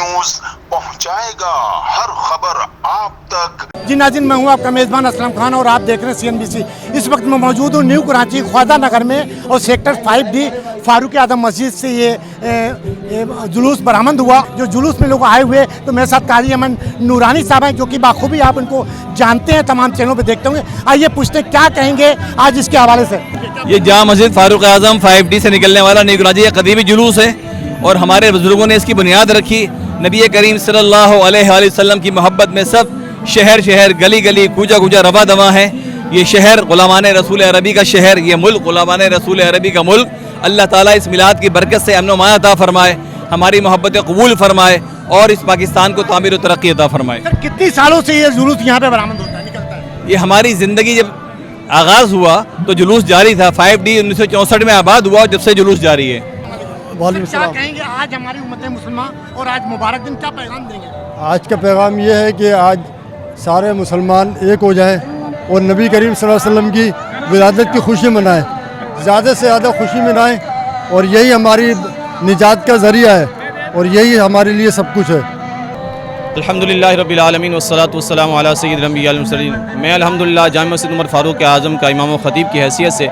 News पहुंचाएगा हर खबर आप तक। जी नाज़रीन, मैं हूं आपका मेज़बान असलम खान और आप देख रहे हैं CNBC। इस वक्त मैं मौजूद हूं न्यू कराची ख्वाजा नगर में और सेक्टर 5D फारूक आजम मस्जिद से ये जुलूस बरामद हुआ। जो जुलूस में लोग आए हुए, तो मेरे साथ कारी अमन नूरानी साहब हैं, जो कि बाखूबी आप उनको जानते हैं, तमाम चैनलों पर देखते होंगे। आइए पूछते हैं क्या कहेंगे आज इसके हवाले से। ये जामा मस्जिद फारूक आजम 5D से निकलने वाला न्यू कराची एक कदीमी जुलूस है और हमारे बुजुर्गों ने इसकी बुनियाद रखी। नबी करीम सल्लल्लाहु अलैहि वसल्लम की मोहब्बत में सब शहर शहर गली गली कूजा कूजा रवा दवा है। ये शहर गुलामान रसूल अरबी का शहर, ये मुल्क गुलामान रसूल अरबी का मुल्क। अल्लाह ताला इस मिलाद की बरकत से अमन व मान अता फरमाए, हमारी मोहब्बत कबूल फरमाए और इस पाकिस्तान को तामीर व तरक्की अता फरमाए। सर, कितनी सालों से ये जुलूस यहाँ पे बरामद होता है, निकलता है? ये हमारी ज़िंदगी जब आगाज़ हुआ तो जुलूस जारी था। 5D 1964 में आबाद हुआ और जब से जुलूस जारी है। क्या कहेंगे आज हमारी उम्मत मुसलमान और आज मुबारक दिन, क्या पैगाम देंगे? आज का पैगाम ये है कि आज सारे मुसलमान एक हो जाएं और नबी करीम सल्लल्लाहु अलैहि वसल्लम की विलादत की खुशी मनाएं, ज़्यादा से ज़्यादा खुशी मनाएं और यही हमारी निजात का ज़रिया है और यही हमारे लिए सब कुछ है। अल्हम्दुलिल्लाह रब्बिल आलमीन वस्सलातु वस्सलामु अला सय्यिदिल अंबिया वल मुरसलीन। मैं अल्हम्दुलिल्लाह जामा मस्जिद उमर फारूक आज़म का इमाम व ख़तीब की हैसियत से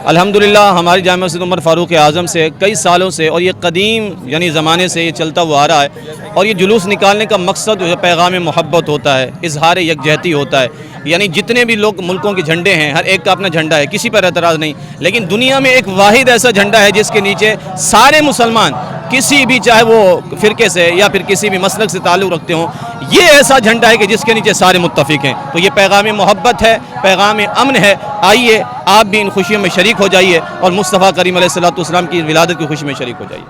अल्हम्दुलिल्लाह हमारी जामा मस्जिद उमर फारूक आज़म से कई सालों से और ये कदीम यानी ज़माने से ये चलता हुआ आ रहा है और ये जुलूस निकालने का मकसद जो है पैगाम मोहब्बत होता है, इजहार यकजहती होता है। यानी जितने भी लोग मुल्कों के झंडे हैं, हर एक का अपना झंडा है, किसी पर एतराज़ नहीं, लेकिन दुनिया में एक वाहिद ऐसा झंडा है जिसके नीचे सारे मुसलमान किसी भी, चाहे वो फ़िरके से या फिर किसी भी मसलक से ताल्लुक़ रखते हों, ये ऐसा झंडा है कि जिसके नीचे सारे मुत्तफ़िक़ हैं। तो ये पैगाम मोहब्बत है, पैगाम अमन है। आइए आप भी इन खुशियों में शरीक हो जाइए और मुस्तफ़ा करीम अलैहिस्सलातु वस्सलाम की विलादत की खुशी में शरीक हो जाइए।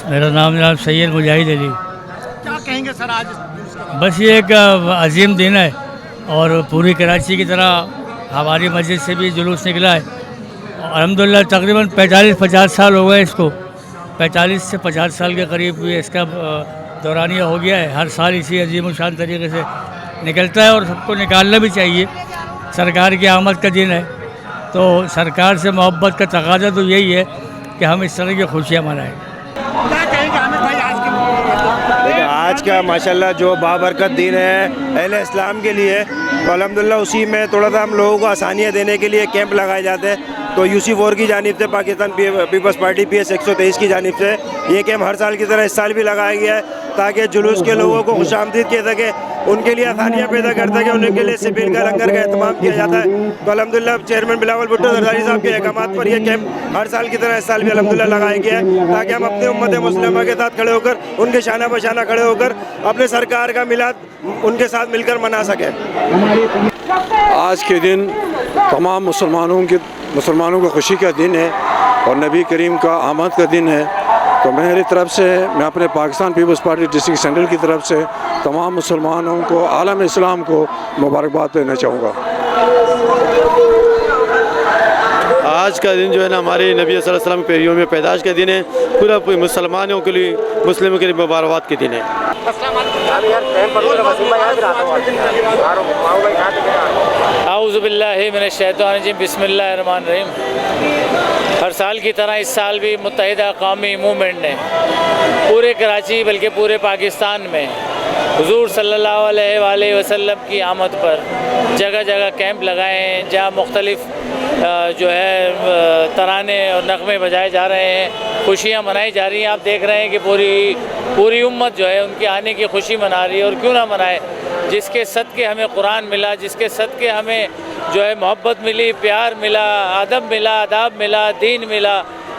मेरा नाम जनाब सैयद मुजाहिद अली। क्या कहेंगे सर आज इस जुलूस के बारे में? बस ये एक अजीम दिन है और पूरी कराची की तरह हमारी मस्जिद से भी जुलूस निकला है। अल्हम्दुलिल्लाह तकरीबन 45-50 साल हो गए इसको, 45 से 50 साल के करीब ये इसका दौरानिया हो गया है। हर साल इसी अजीम शान तरीके से निकलता है और सबको निकालना भी चाहिए। सरकार की आमद का दिन है तो सरकार से मोहब्बत का तकाज़ा तो यही है कि हम इस तरह की खुशियाँ मनाएं। क्या कहेंगे आमिर भाई आज के? आज का माशाल्लाह जो बाबरकत दिन है अहले इस्लाम के लिए, तो अल्हम्दुलिल्लाह उसी में थोड़ा सा हम लोगों को आसानियाँ देने के लिए कैंप लगाए जाते हैं। तो UC4 की जानिब से, पाकिस्तान पीपल्स पार्टी PS 123 की जानिब से ये कैंप हर साल की तरह इस साल भी लगाया गया है ताकि जुलूस के लोगों को खुशामदीद किया सके, उनके लिए आसानियाँ पैदा कर सके, उनके लिए सिबिल का लंगर का एहतमाम किया जाता है। तो अल्हम्दुलिल्लाह चेयरमैन बिलावल भुट्टो जरदारी साहब के अहकामात पर यह कैंप हर साल की तरह इस साल भी अल्हम्दुलिल्लाह लगाया गया है ताकि हम अपनी उम्मत मुस्लिमा के साथ खड़े होकर, उनके शाना बशाना खड़े होकर अपने सरकार का मिलाद उनके साथ मिलकर मना सकें। आज के दिन तमाम मुसलमानों को खुशी का दिन है और नबी करीम का आमद का दिन है। तो मेरी तरफ से, मैं अपने Pakistan peoples party district central की तरफ से तमाम मुसलमानों को, आलम इस्लाम को मुबारकबाद देना चाहूँगा। आज का दिन जो है ना हमारे नबी सल्लल्लाहु अलैहि वसल्लम के पेरियों में पैदाश का दिन है। पूरा मुसलमानों के लिए, मुस्लिमों के लिए मुबारकबाद के दिन है। आऊज़ु बिल्लाहि मिनश शैतानिर रजीम, बिस्मिल्लाहिर रहमानिर रहीम। हर साल की तरह इस साल भी मुत्तहिदा कौमी मूवमेंट ने पूरे कराची बल्कि पूरे पाकिस्तान में हुजूर सल्लल्लाहु अलैहि वसल्लम की आमद पर जगह जगह कैंप लगाए हैं, जहाँ मुख्तलिफ जो है तराने और नग़मे बजाए जा रहे हैं, खुशियाँ मनाई जा रही हैं। आप देख रहे हैं कि पूरी उम्मत जो है उनके आने की खुशी मना रही है। और क्यों ना मनाए, जिसके सदक़े हमें कुरान मिला, जिसके सदक़े हमें जो है मोहब्बत मिली, प्यार मिला, अदब मिला, आदाब मिला, दीन मिला,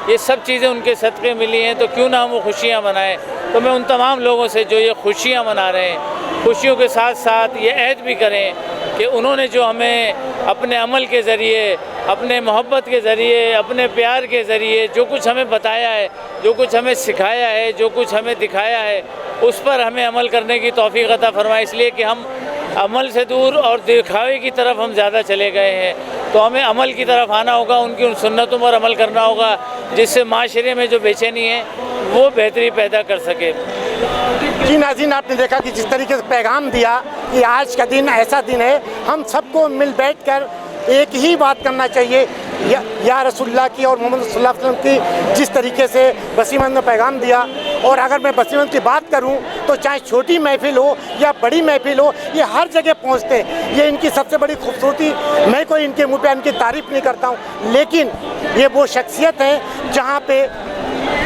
ये सब चीज़ें उनके सदक़े मिली हैं, तो क्यों ना हम वो खुशियाँ मनाएं। तो मैं उन तमाम लोगों से जो ये खुशियाँ मना रहे हैं, खुशियों के साथ साथ ये अहद भी करें कि उन्होंने जो हमें अपने अमल के ज़रिए, अपने मोहब्बत के ज़रिए, अपने प्यार के ज़रिए जो कुछ हमें बताया है, जो कुछ हमें सिखाया है, जो कुछ हमें दिखाया है, उस पर हमें अमल करने की तौफ़ीक़ अता फ़रमाए। इसलिए कि हम अमल से दूर और दिखावे की तरफ हम ज़्यादा चले गए हैं, तो हमें अमल की तरफ आना होगा, उनकी उन सुन्नतों पर अमल करना होगा जिससे माशरे में जो बेचैनी है वो बेहतरी पैदा कर सके। जी नाज़रीन, आपने देखा कि जिस तरीके से पैगाम दिया कि आज का दिन ऐसा दिन है, हम सबको मिल बैठ कर एक ही बात करना चाहिए, या रसूलुल्लाह की और मोहम्मद सल्लल्लाहु अलैहि वसल्लम की जिस तरीके से वसीमत ने पैगाम दिया اور اگر میں بصیرت کی بات کروں تو چاہے چھوٹی محفل ہو یا بڑی محفل ہو یہ ہر جگہ پہنچتے ہیں. یہ ان کی سب سے بڑی خوبصورتی. میں کوئی ان کے منہ پہ ان کی تعریف نہیں کرتا ہوں, لیکن یہ وہ شخصیت ہے جہاں پہ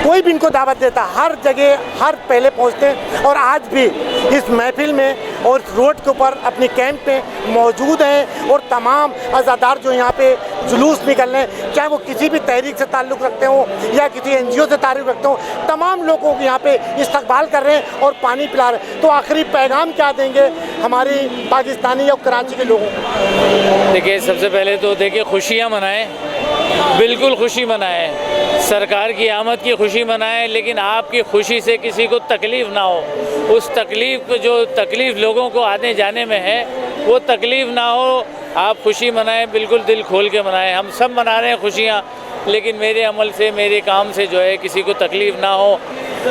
کوئی بھی ان کو دعوت دیتا ہر جگہ ہر پہلے پہنچتے ہیں. اور آج بھی اس محفل میں اور روڈ کے اوپر اپنی کیمپ پہ موجود ہیں, اور تمام عزادار جو یہاں پہ جلوس نکل رہے ہیں, چاہے وہ کسی بھی تحریک سے تعلق رکھتے ہوں یا کسی NGO سے تعلق رکھتے ہوں, تمام لوگوں کو یہاں پہ استقبال کر رہے ہیں اور پانی پلا رہے ہیں. تو آخری پیغام کیا دیں گے ہماری پاکستانی اور کراچی کے لوگوں کو؟ دیکھیے سب سے پہلے تو دیکھیے خوشیاں منائیں, بالکل خوشی منائیں, سرکار کی آمد کی خوشی منائیں, لیکن آپ کی خوشی سے کسی کو تکلیف نہ ہو. اس تکلیف کو جو تکلیف لوگوں کو آنے جانے میں ہے وہ تکلیف نہ ہو. آپ خوشی منائیں, بالکل دل کھول کے منائیں. ہم سب منا رہے ہیں خوشیاں, لیکن میرے عمل سے میرے کام سے جو ہے کسی کو تکلیف نہ ہو,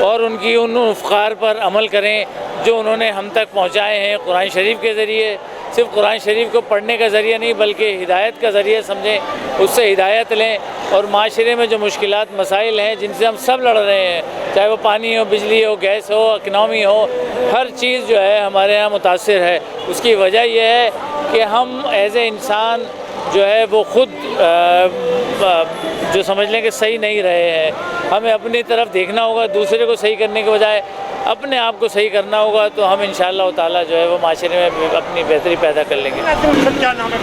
اور ان کی ان افکار پر عمل کریں جو انہوں نے ہم تک پہنچائے ہیں قرآن شریف کے ذریعے. صرف قرآن شریف کو پڑھنے کا ذریعہ نہیں بلکہ ہدایت کا ذریعہ سمجھیں, اس سے ہدایت لیں. اور معاشرے میں جو مشکلات مسائل ہیں جن سے ہم سب لڑ رہے ہیں, چاہے وہ پانی ہو, بجلی ہو, گیس ہو, اکنامی ہو, ہر چیز جو ہے ہمارے یہاں متاثر ہے. اس کی وجہ یہ ہے کہ ہم ایز اے انسان جو ہے وہ خود جو سمجھ لیں کہ صحیح نہیں رہے ہیں. ہمیں اپنی طرف دیکھنا ہوگا, دوسرے کو صحیح کرنے کے بجائے اپنے آپ کو صحیح کرنا ہوگا, تو ہم انشاءاللہ تعالیٰ جو ہے وہ معاشرے میں اپنی بہتری پیدا کر لیں گے. کیا نام ہے؟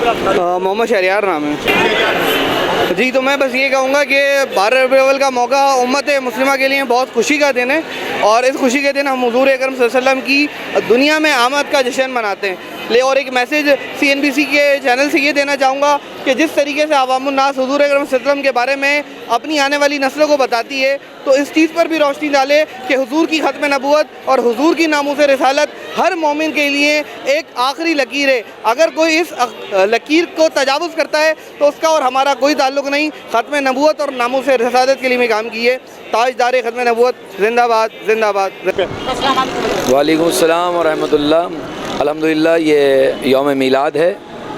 محمد شہریار نام ہے جی. تو میں بس یہ کہوں گا کہ 12 ربیع الاول کا موقع امت مسلمہ کے لیے بہت خوشی کا دن ہے, اور اس خوشی کے دن ہم حضور اکرم صلی اللہ علیہ وسلم کی دنیا میں آمد کا جشن مناتے ہیں. اور ایک میسیج CNBC کے چینل سے یہ دینا چاہوں گا کہ جس طریقے سے عوام الناس حضور اکرم صلی اللہ علیہ وسلم کے بارے میں اپنی آنے والی نسلوں کو بتاتی ہے, تو اس چیز پر بھی روشنی ڈالے کہ حضور کی ختم نبوت اور حضور کی ناموس رسالت ہر مومن کے لیے ایک آخری لکیر ہے. اگر کوئی اس لکیر کو تجاوز کرتا ہے تو اس کا اور ہمارا کوئی تعلق نہیں. ختم نبوت اور ناموس رسالت کے لیے میں کام کیے. تاجدار ختم نبوت زندہ باد, زندہ باد. وعلیکم السلام ورحمۃ اللہ. الحمدللہ یہ یوم میلاد ہے,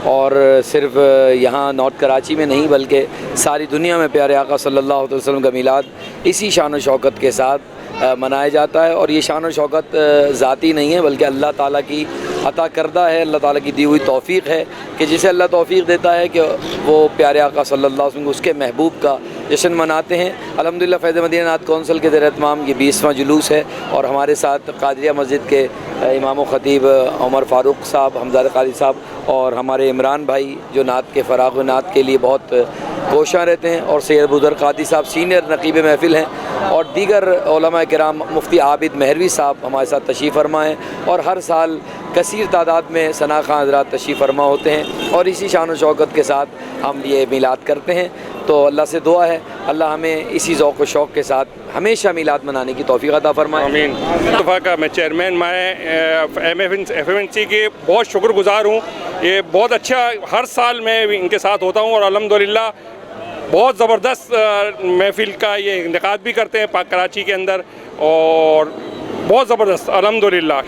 اور صرف یہاں نارتھ کراچی میں نہیں بلکہ ساری دنیا میں پیارے آقا صلی اللہ علیہ وسلم کا میلاد اسی شان و شوکت کے ساتھ منایا جاتا ہے. اور یہ شان و شوکت ذاتی نہیں ہے بلکہ اللہ تعالیٰ کی عطا کردہ ہے, اللہ تعالیٰ کی دی ہوئی توفیق ہے کہ جسے اللہ توفیق دیتا ہے کہ وہ پیارے آقا صلی اللہ علیہ وسلم اس کے محبوب کا جشن مناتے ہیں. الحمدللہ فیض مدینہ نعت کونسل کے زیر اہتمام یہ 20واں جلوس ہے, اور ہمارے ساتھ قادریہ مسجد کے امام و خطیب عمر فاروق صاحب, حمزہ قادری صاحب, اور ہمارے عمران بھائی جو نعت کے فراغ و نعت کے لیے بہت کوشاں رہتے ہیں, اور سید ابوذر قادری صاحب سینئر نقیب محفل ہیں, اور دیگر علماء کرام مفتی عابد مہروی صاحب ہمارے ساتھ تشریف فرما ہیں, اور ہر سال کثیر تعداد میں ثنا خان حضرات تشریف فرما ہوتے ہیں, اور اسی شان و شوکت کے ساتھ ہم یہ میلاد کرتے ہیں. تو اللہ سے دعا ہے اللہ ہمیں اسی ذوق و شوق کے ساتھ ہمیشہ میلاد منانے کی توفیق عطا فرمائے. آمین. اتفاق کا میں چیئرمین FMNC کے بہت شکر گزار ہوں. یہ بہت اچھا, ہر سال میں ان کے ساتھ ہوتا ہوں, اور الحمدللہ بہت زبردست محفل کا یہ انعقاد بھی کرتے ہیں کراچی کے اندر, اور بہت زبردست الحمدللہ.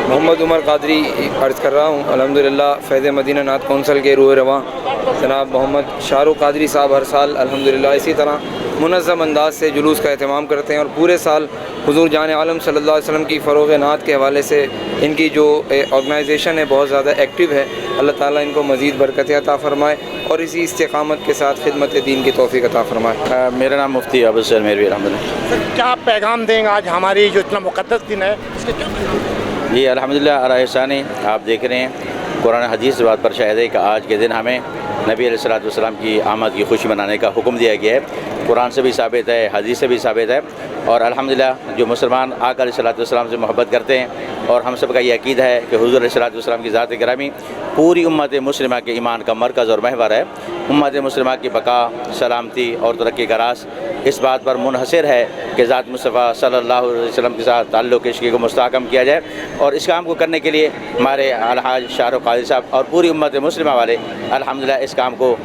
محمد عمر قادری عرض کر رہا ہوں. الحمدللہ فیض مدینہ نعت کونسل کے روح رواں جناب محمد شاہ رخ قادری صاحب ہر سال الحمدللہ اسی طرح منظم انداز سے جلوس کا اہتمام کرتے ہیں, اور پورے سال حضور جان عالم صلی اللہ علیہ وسلم کی فروغ نعت کے حوالے سے ان کی جو آرگنائزیشن ہے بہت زیادہ ایکٹیو ہے. اللہ تعالیٰ ان کو مزید برکتیں عطا فرمائے اور اسی استقامت کے ساتھ خدمت دین کی توفیق عطا فرمائے. میرا نام مفتی عبد السلام مہروی الحمدللہ. کیا پیغام دیں گے آج ہماری جو اتنا مقدس دن ہے اس کے؟ جی الحمدللہ آرائے ثانی آپ دیکھ رہے ہیں, قرآن حدیث اس بات پر شاہد ہے کہ آج کے دن ہمیں نبی علیہ الصلوۃ والسلام کی آمد کی خوشی منانے کا حکم دیا گیا ہے. قرآن سے بھی ثابت ہے, حدیث سے بھی ثابت ہے, اور الحمدللہ جو مسلمان آقا علیہ الصلوۃ والسلام سے محبت کرتے ہیں, اور ہم سب کا یہ عقیدہ ہے کہ حضور علیہ الصلوۃ والسلام کی ذات گرامی پوری امت مسلمہ کے ایمان کا مرکز اور محور ہے. امت مسلمہ کی بقا, سلامتی اور ترقی کا راز اس بات پر منحصر ہے کہ ذات مصطفیٰ صلی اللہ علیہ وسلم کے ساتھ تعلق عشقی کو مستحکم کیا جائے, اور اس کام کو کرنے کے لیے ہمارے الحاج شاہ رخ قادری صاحب اور پوری امت مسلمہ والے الحمدللہ اس کام کو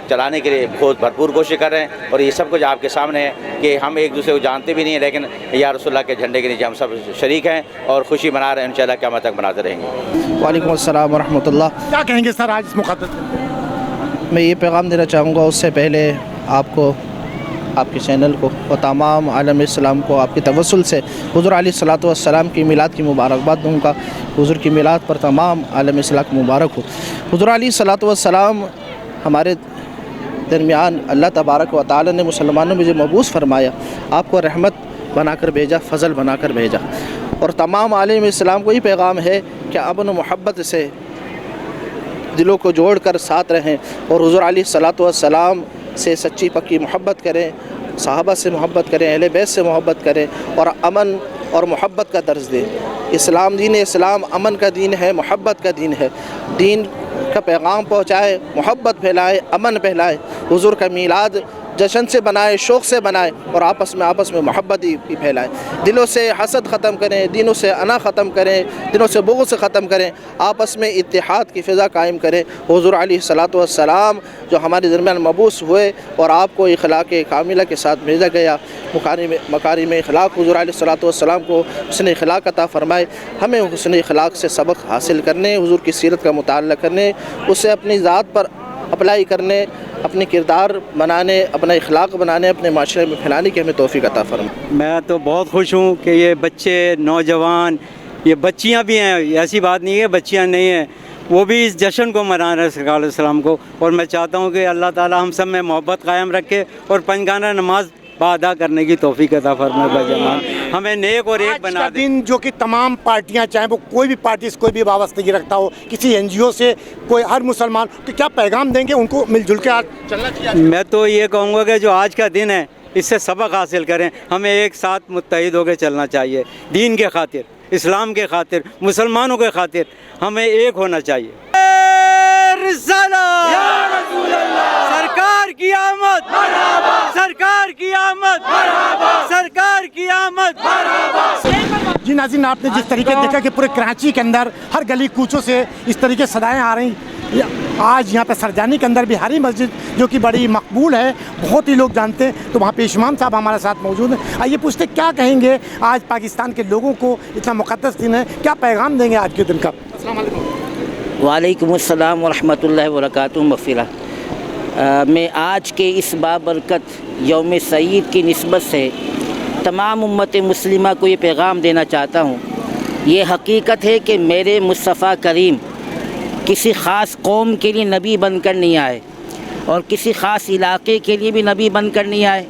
چلانے کے لیے بہت بھرپور کوشش کر رہے ہیں. اور یہ سب کچھ آپ کے سامنے ہے کہ ہم ایک دوسرے کو جانتے بھی نہیں ہیں, لیکن یا رسول اللہ کے جھنڈے کے نیچے ہم سب شریک ہیں اور خوشی منا رہے ہیں, انشاءاللہ قیامت تک مناتے رہیں گے. وعلیکم السلام ورحمۃ اللہ. کیا کہیں گے سر آج اس مقدس دن؟ میں یہ پیغام دینا چاہوں گا, اس سے پہلے آپ کو آپ کے چینل کو اور تمام عالم اسلام کو آپ کے توسل سے حضور علیہ الصلوۃ والسلام کی میلاد کی مبارکباد دوں گا۔ حضور کی میلاد پر تمام عالم اسلام کو مبارک ہو۔ حضور علیہ الصلوۃ والسلام ہمارے درمیان اللہ تبارک و تعالی نے مسلمانوں میں جو مبعوث فرمایا، آپ کو رحمت بنا کر بھیجا، فضل بنا کر بھیجا، اور تمام عالم اسلام کو یہ پیغام ہے کہ امن و محبت سے دلوں کو جوڑ کر ساتھ رہیں اور حضور علیہ الصلوۃ والسلام سے سچی پکی محبت کریں، صحابہ سے محبت کریں، اہل بیت سے محبت کریں اور امن اور محبت کا درس دیں۔ اسلام، دین اسلام امن کا دین ہے، محبت کا دین ہے۔ دین کا پیغام پہنچائے، محبت پھیلائے، امن پھیلائے، حضور کا میلاد جشن سے بنائے، شوق سے بنائے اور آپس میں محبت ہی پھیلائے۔ دلوں سے حسد ختم کریں، دلوں سے انا ختم کریں، دلوں سے بغض ختم کریں، آپس میں اتحاد کی فضا قائم کریں۔ حضور علیہ الصلوۃ والسلام جو ہمارے درمیان مبعوث ہوئے اور آپ کو اخلاق کاملہ کے ساتھ بھیجا گیا، مکارم اخلاق حضور علیہ الصلوۃ والسلام کو حسن اخلاق عطا فرمائے۔ ہمیں حسن اخلاق سے سبق حاصل کرنے، حضور کی سیرت کا مطالعہ کرنے، اسے اپنی ذات پر اپلائی کرنے، اپنے کردار بنانے، اپنا اخلاق بنانے، اپنے معاشرے میں پھیلانے کی ہمیں توفیق عطا فرمائے۔ میں تو بہت خوش ہوں کہ یہ بچے، نوجوان، یہ بچیاں بھی ہیں، ایسی بات نہیں ہے بچیاں نہیں ہیں، وہ بھی اس جشن کو منا رہے ہیں سرکار علیہ السلام کو، اور میں چاہتا ہوں کہ اللہ تعالی ہم سب میں محبت قائم رکھے اور پنجگانہ نماز ادا کرنے کی توفیق عطا فرمائے بجمان، ہمیں نیک اور ایک بنا دے۔ دن جو کہ تمام پارٹیاں، چاہے وہ کوئی بھی پارٹی سے کوئی بھی وابستگی رکھتا ہو، کسی این جی او سے، کوئی ہر مسلمان، تو کیا پیغام دیں گے ان کو مل جل کے چلنا چاہیے؟ میں تو یہ کہوں گا کہ جو آج کا دن ہے اس سے سبق حاصل کریں، ہمیں ایک ساتھ متحد ہو کے چلنا چاہیے، دین کے خاطر، اسلام کے خاطر، مسلمانوں کے خاطر ہمیں ایک ہونا چاہیے۔ سرکار کی آمد، سرکار کی آمد، سرکار کی آمد۔ جی ناظرین، آپ نے جس طریقے دیکھا کہ پورے کراچی کے اندر ہر گلی کوچوں سے اس طریقے صدائیں آ رہی ہیں۔ آج یہاں پہ سرجانی کے اندر بھی ہری مسجد جو کہ بڑی مقبول ہے، بہت ہی لوگ جانتے ہیں، تو وہاں پہ امام صاحب ہمارے ساتھ موجود ہیں۔ آئیے پوچھتے کیا کہیں گے آج پاکستان کے لوگوں کو، اتنا مقدس دن ہے، کیا پیغام دیں گے آج کے دن کا؟ السلام علیکم۔ وعلیکم السلام ورحمۃ اللہ وبرکاتہ۔ مغفرہ، میں آج کے اس بابرکت یوم سعید کی نسبت سے تمام امت مسلمہ کو یہ پیغام دینا چاہتا ہوں۔ یہ حقیقت ہے کہ میرے مصطفیٰ کریم کسی خاص قوم کے لیے نبی بن کر نہیں آئے اور کسی خاص علاقے کے لیے بھی نبی بن کر نہیں آئے،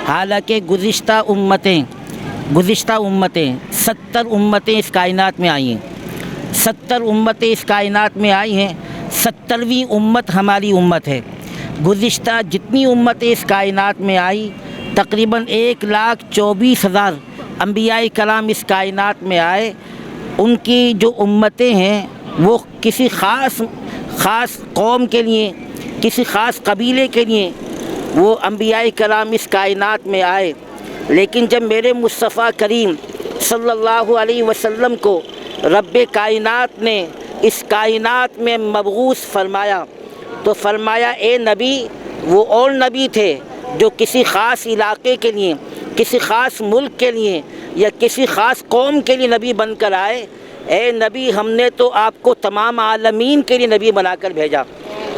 حالانکہ گزشتہ امتیں 70 امتیں اس کائنات میں آئی ہیں، 70 امتیں اس کائنات میں آئی ہیں، 70ویں امت ہماری امت ہے۔ گزشتہ جتنی امتیں اس کائنات میں آئی، تقریباً 1,24,000 انبیاء کرام اس کائنات میں آئے، ان کی جو امتیں ہیں وہ کسی خاص قوم کے لیے، کسی خاص قبیلے کے لیے وہ انبیاء کرام اس کائنات میں آئے، لیکن جب میرے مصطفیٰ کریم صلی اللہ علیہ وسلم کو رب کائنات نے اس کائنات میں مبعوث فرمایا تو فرمایا اے نبی، وہ اور نبی تھے جو کسی خاص علاقے کے لیے، کسی خاص ملک کے لیے یا کسی خاص قوم کے لیے نبی بن کر آئے، اے نبی ہم نے تو آپ کو تمام عالمین کے لیے نبی بنا کر بھیجا۔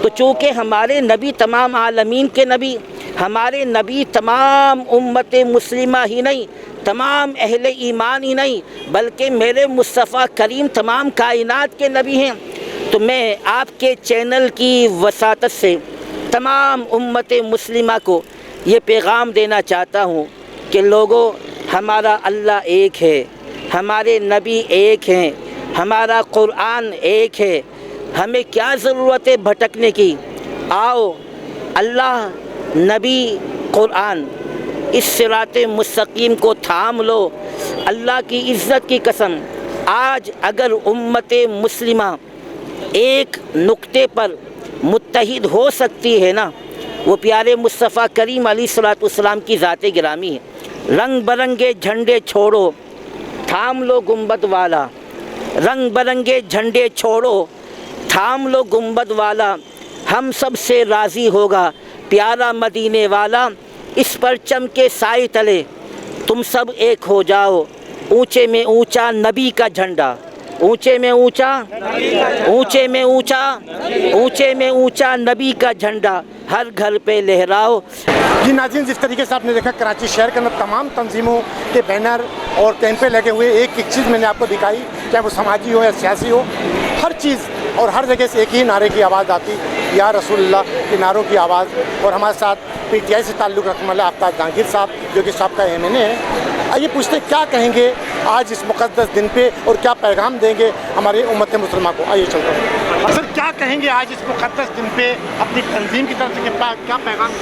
تو چونکہ ہمارے نبی تمام عالمین کے نبی، ہمارے نبی تمام امت مسلمہ ہی نہیں، تمام اہل ایمان ہی نہیں، بلکہ میرے مصطفیٰ کریم تمام کائنات کے نبی ہیں، تو میں آپ کے چینل کی وساطت سے تمام امت مسلمہ کو یہ پیغام دینا چاہتا ہوں کہ لوگوں، ہمارا اللہ ایک ہے، ہمارے نبی ایک ہیں، ہمارا قرآن ایک ہے، ہمیں کیا ضرورت ہے بھٹکنے کی؟ آؤ اللہ، نبی، قرآن، اس صراط مستقیم کو تھام لو۔ اللہ کی عزت کی قسم، آج اگر امت مسلمہ ایک نقطے پر متحد ہو سکتی ہے نا، وہ پیارے مصطفیٰ کریم علیہ الصلوۃ والسلام کی ذات گرامی ہے۔ رنگ برنگے جھنڈے چھوڑو، تھام لو گنبد والا، رنگ برنگے جھنڈے چھوڑو، تھام لو گنبد والا، ہم سب سے راضی ہوگا پیارا مدینے والا، اس پرچم کے سائے تلے تم سب ایک ہو جاؤ، اونچے میں اونچا نبی کا جھنڈا، ऊंचे में ऊंचा, ऊंचे में ऊंचा, ऊंचे में ऊंचा नबी का झंडा हर घर पे लहराओ। जी नाज़रीन, जिस तरीके से आपने देखा कराची शहर के अंदर तमाम तंजीमों के बैनर और कैंपें लगे हुए, एक एक चीज़ मैंने आपको दिखाई, चाहे वो समाजी हो या सियासी हो, हर चीज़ और हर जगह से एक ही नारे की आवाज़ आती, या रसूलुल्लाह के नारों की आवाज़। और हमारे साथ PTI से ताल्लुक़ रखने वाले आफ्ताब जहांगीर साहब, जो कि साहब का MNA है। आइए पूछते क्या कहेंगे आज इस मुक़द्दस दिन पे और क्या पैगाम देंगे हमारे उम्मत मुसलमान को। आइए चलते हैं। सर, क्या कहेंगे आज इस मुक़द्दस दिन पे अपनी तंजीम की तरफ से क्या पैगाम?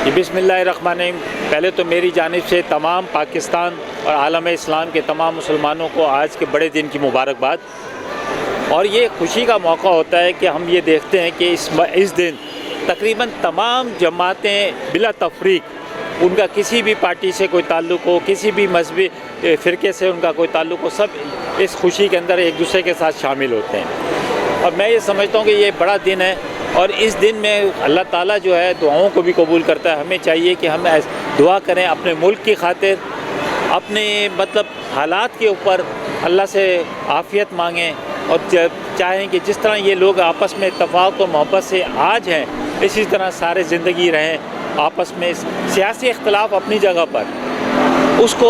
जी बिस्मिल्लाहिर्रहमानिर्रहीम। पहले तो मेरी जानिब से तमाम पाकिस्तान और आलम इस्लाम के तमाम मुसलमानों को आज के बड़े दिन की मुबारकबाद। और ये खुशी का मौका होता है कि हम ये देखते हैं कि इस दिन तकरीबन तमाम जमातें बिला तफरीक, उनका किसी भी पार्टी से कोई ताल्लुक़ हो, किसी भी मजहबी फ़िरके से उनका कोई ताल्लुक़ हो, सब इस खुशी के अंदर एक दूसरे के साथ शामिल होते हैं। और मैं ये समझता हूँ कि ये बड़ा दिन है और इस दिन में अल्लाह ताला जो है दुआओं को भी कबूल करता है। हमें चाहिए कि हम दुआ करें अपने मुल्क की खातिर, अपने मतलब हालात के ऊपर अल्लाह से आफ़ियत मांगें और चाहें कि जिस तरह ये लोग आपस में इत्तफ़ाक़ और मोहब्बत से आज हैं, इसी तरह सारे ज़िंदगी रहें आपस में। सियासी इख्तलाफ अपनी जगह पर, उसको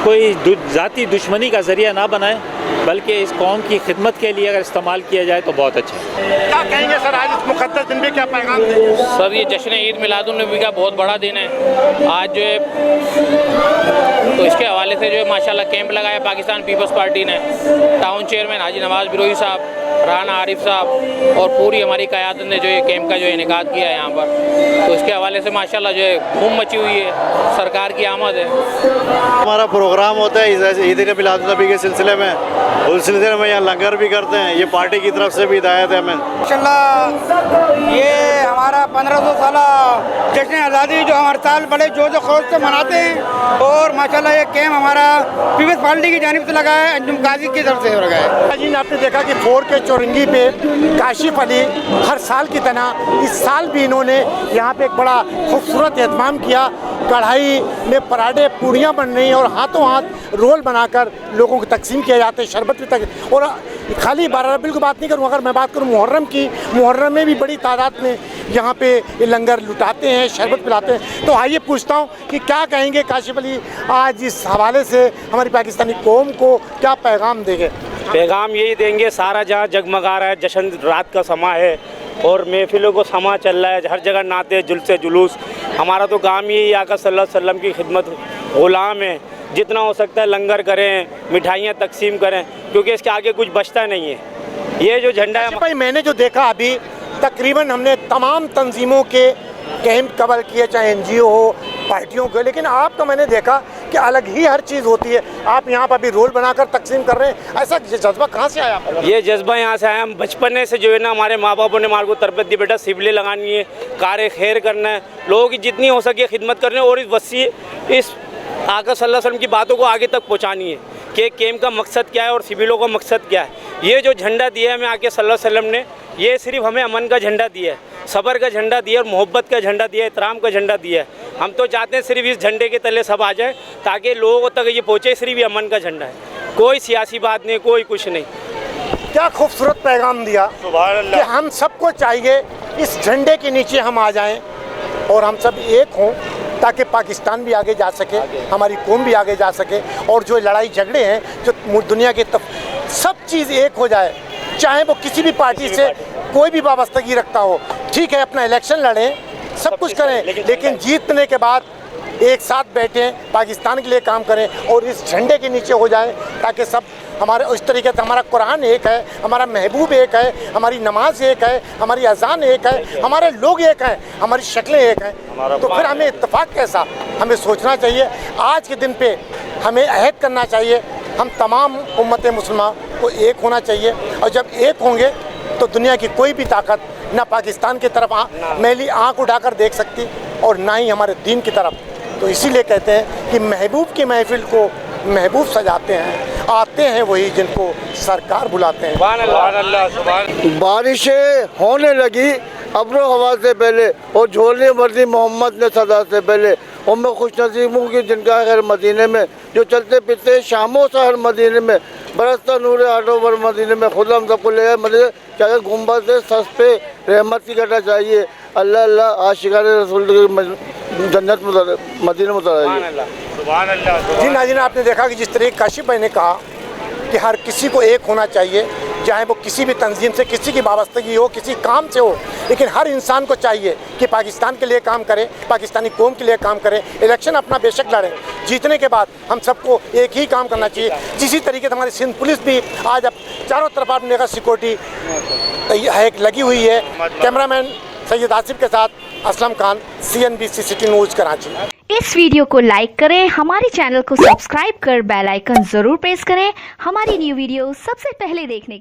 कोई ज़ाती दुश्मनी का ज़रिया ना बनाएं, बल्कि इस कौम की खिदमत के लिए अगर इस्तेमाल किया जाए तो बहुत अच्छा है। क्या कहेंगे सर आज इस मुक़द्दस दिन पे क्या पैगाम देंगे? सर, ये जश्न ईद मिलादुन्नबी का बहुत बड़ा दिन है आज जो है, तो इसके हवाले से जो है माशाल्लाह कैंप लगाया पाकिस्तान पीपल्स पार्टी ने। टाउन चेयरमैन हाजी नवाज़ बिरोही साहब, राना आरिफ साहब और पूरी हमारी क़यादत ने जो ये कैंप का जो इनेकाद किया है यहाँ पर, तो इसके हवाले से माशाल्लाह जो है धूम मची हुई है, सरकार की आमद है। हमारा प्रोग्राम होता है ईद मिलादुन्नबी के सिलसिले में, उस सिलसिले में यहाँ लंगर भी करते हैं, ये पार्टी की तरफ से भी हिदायत है हमें। माशाल्लाह ये हमारा 1500 साल जश्न आज़ादी जो हम हर साल बड़े जोश खरोश से मनाते हैं, और माशाल्लाह ये कैंप हमारा पीपल्स पार्टी की जानिब से लगा है, अंजुम काजी की तरफ से लगा है। जी आपने देखा कि 4 के चौरंगी पे काशिफ अली हर साल की तरह इस साल भी इन्होंने यहाँ पे एक बड़ा खूबसूरत एहतमाम किया। कढ़ाई में पराठे पूड़ियाँ बन रही हैं और हाथों हाथ रोल बनाकर लोगों को तकसीम किया जाता है, शरबत भी तक। और खाली 12 रबीउल की बात नहीं करूँ, अगर मैं बात करूँ मुहर्रम की, मुहर्रम में भी बड़ी तादाद में यहाँ पे ये लंगर लुटाते हैं, शरबत पिलाते हैं। तो आइए पूछता हूँ कि क्या कहेंगे काशिफ अली आज इस हवाले से हमारी पाकिस्तानी कौम को क्या पैगाम देंगे? पैगाम यही देंगे, सारा जहाँ जगमगा रहा है, जश्न रात का समा है और महफिलों को समा चल रहा है, हर जगह नाते जुलूस जुलूस। हमारा तो काम यही आका सल्लल्लाहु अलैहि वसल्लम की खिदमत गुलाम है, जितना हो सकता है लंगर करें, मिठाइयाँ तकसीम करें, क्योंकि इसके आगे कुछ बचता नहीं है। ये जो झंडा है भाई, मैंने जो देखा अभी तकरीबन हमने तमाम तंजीमों के कैंप कवर किए, चाहे NGO हो, पार्टियों के, लेकिन आपका मैंने देखा कि अलग ही हर चीज़ होती है। आप यहाँ पर भी रोल बनाकर तकसीम कर रहे हैं, ऐसा जज्बा कहाँ से आया? ये जज्बा यहाँ से आया, हम बचपन से जो है ना, हमारे माँ बापों ने हमारे को तरबियत दी, बेटा सिबले लगानी है, कार खैर करना है, लोगों की जितनी हो सके खिदमत करनी है, और इस वसी इस आका सल्लल्लाहु अलैहि वसल्लम की बातों को आगे तक पहुँचानी है कि कैंप का मकसद क्या है और सिविलों का मकसद क्या है। ये जो झंडा दिया है हमें आके सल्लल्लाहु अलैहि वसल्लम ने, ये सिर्फ हमें अमन का झंडा दिया है, सब्र का झंडा दिया है, और मोहब्बत का झंडा दिया है, एहतराम का झंडा दिया है। हम तो चाहते हैं सिर्फ इस झंडे के तले सब आ जाए, ताकि लोगों तक ये पहुँचे, सिर्फ ये अमन का झंडा है, कोई सियासी बात नहीं, कोई कुछ नहीं। क्या खूबसूरत पैगाम दिया कि हम सबको चाहिए इस झंडे के नीचे हम आ जाएं और हम सब एक हों, ताकि पाकिस्तान भी आगे जा सके, हमारी कौम भी आगे जा सके, और जो लड़ाई झगड़े हैं जो दुनिया के सब चीज़ एक हो जाए, चाहे वो किसी भी पार्टी से कोई भी वाबस्तगी रखता हो। ठीक है, अपना इलेक्शन लड़ें, सब कुछ करें, लेकिन जीतने के बाद एक साथ बैठें, पाकिस्तान के लिए काम करें और इस झंडे के नीचे हो जाएं, ताकि सब हमारे उस तरीके से, हमारा कुरान एक है, हमारा महबूब एक है, हमारी नमाज एक है, हमारी अजान एक है, हमारे लोग एक हैं, हमारी शक्लें एक हैं, तो फिर हमें इत्तेफाक कैसा? हमें सोचना चाहिए, आज के दिन पे हमें अहद करना चाहिए, हम तमाम उम्मत मुसलमान को एक होना चाहिए, और जब एक होंगे तो दुनिया की कोई भी ताकत ना पाकिस्तान की तरफ मैली आँख उठाकर देख सकती और ना ही हमारे दीन की तरफ। तो इसीलिए कहते हैं कि महबूब की महफिल को महबूब सजाते हैं, आते हैं वही जिनको सरकार बुलाते हैं। बारिशें होने लगी अब्रो हवा से पहले, और झोले मर्दी मोहम्मद ने सदा से पहले, اور میں خوش نصیب ہوں کہ جن کا خیر مدینے میں جو چلتے پھرتے شاموں سے ہر مدینے میں برستا نور آٹو پر مدینے میں خود ہم سب کو لے جائے مدینے کیا کہ گنبد سے سس پہ رحمت کی گھٹا چاہیے اللہ اللہ عاشقان رسول جنت مدینہ متعلق. جی ناظرین آپ نے دیکھا کہ جس طرح کاشف بھائی نے کہا کہ ہر کسی کو ایک ہونا چاہیے چاہے وہ کسی بھی تنظیم سے کسی کی وابستگی ہو کسی کام سے ہو لیکن ہر انسان کو چاہیے کہ پاکستان کے لیے کام کرے پاکستانی قوم کے لیے کام کرے الیکشن اپنا بے شک لڑیں جیتنے کے بعد ہم سب کو ایک ہی کام کرنا چاہیے. اسی طریقے سے ہماری سندھ پولیس بھی آج اب چاروں طرف آپ نے دیکھا سیکورٹی لگی ہوئی ہے. کیمرہ مین سید آصف کے ساتھ Aslam Khan CNBC city news Karachi. اس ویڈیو کو لائک کریں ہمارے چینل کو سبسکرائب کر بیل آئیکن ضرور پریس کریں ہماری نیو ویڈیو سب سے پہلے دیکھنے کے لیے.